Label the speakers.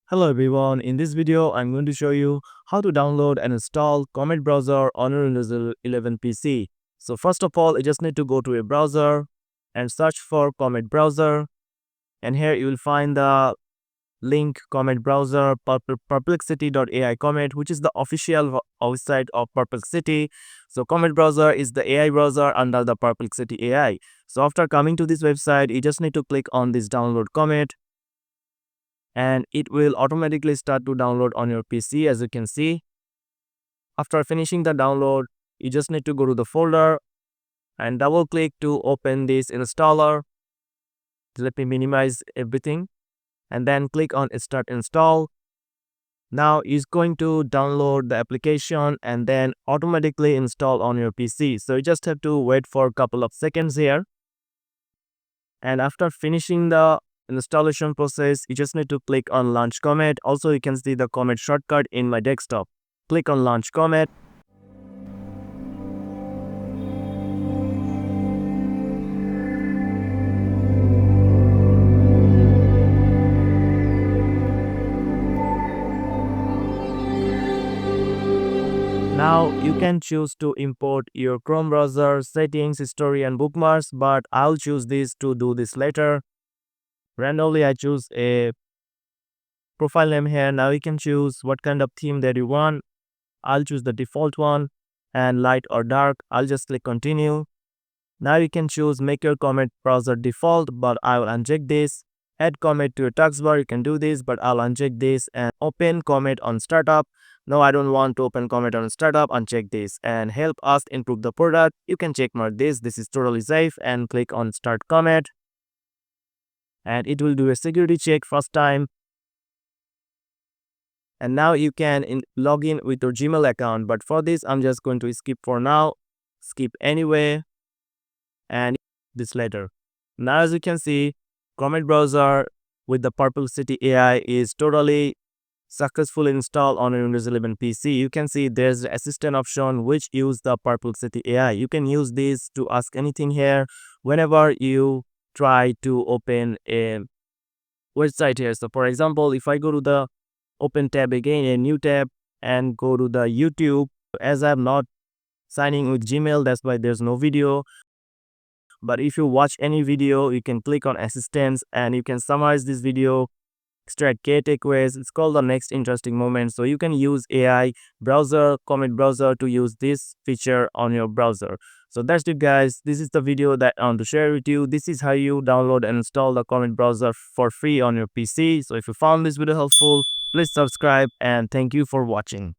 Speaker 1: Hello everyone, in this video I'm going to show you how to download and install Comet browser on your Windows 11 PC. So first of all, you just need to go to a browser and search for Comet browser, and here you will find the link Comet browser perplexity.ai Comet, which is the official website of Perplexity. So Comet browser is the AI browser under the Perplexity AI. So after coming to this website, you just need to click on this download Comet, and it will automatically start to download on your PC, as you can see. After finishing the download, you just need to go to the folder and double click to open this installer. Let me minimize everything and then click on start install. Now it's going to download the application and then automatically install on your PC. So you just have to wait for a couple of seconds here. And after finishing the installation process, you just need to click on launch Comet. Also, you can see the Comet shortcut in my desktop. Click on launch Comet. Now you can choose to import your Chrome browser settings, history and bookmarks, but I'll choose this to do this later. Randomly I choose a profile name here. Now you can choose what kind of theme that you want. I'll choose the default one, and light or dark. I'll just click continue. Now you can choose make your Comet browser default, but I will uncheck this. Add Comet to your taskbar, you can do this, but I'll uncheck this. And open Comet on startup. No, I don't want to open Comet on startup. Uncheck this. And help us improve the product. You can check mark this. This is totally safe, and click on start Comet. And it will do a security check first time. And now you can log in with your Gmail account, but for this I'm just going to skip for now. Skip anyway, and this later. Now as you can see, Comet browser with the Perplexity AI is totally successfully installed on a Windows 11 PC. You can see there's the assistant option which use the Perplexity AI. You can use this to ask anything here whenever you try to open a website here. So for example, if I go to the open tab again, a new tab, and go to the YouTube, as I'm not signing with Gmail, that's why there's no video. But if you watch any video, you can click on assistance and you can summarize this video, extract key takeaways. It's called the next interesting moment. So you can use AI browser, Comet browser, to use this feature on your browser. So that's it guys. This is the video that I want to share with you. This is how you download and install the Comet browser for free on your PC. So if you found this video helpful, please subscribe and thank you for watching.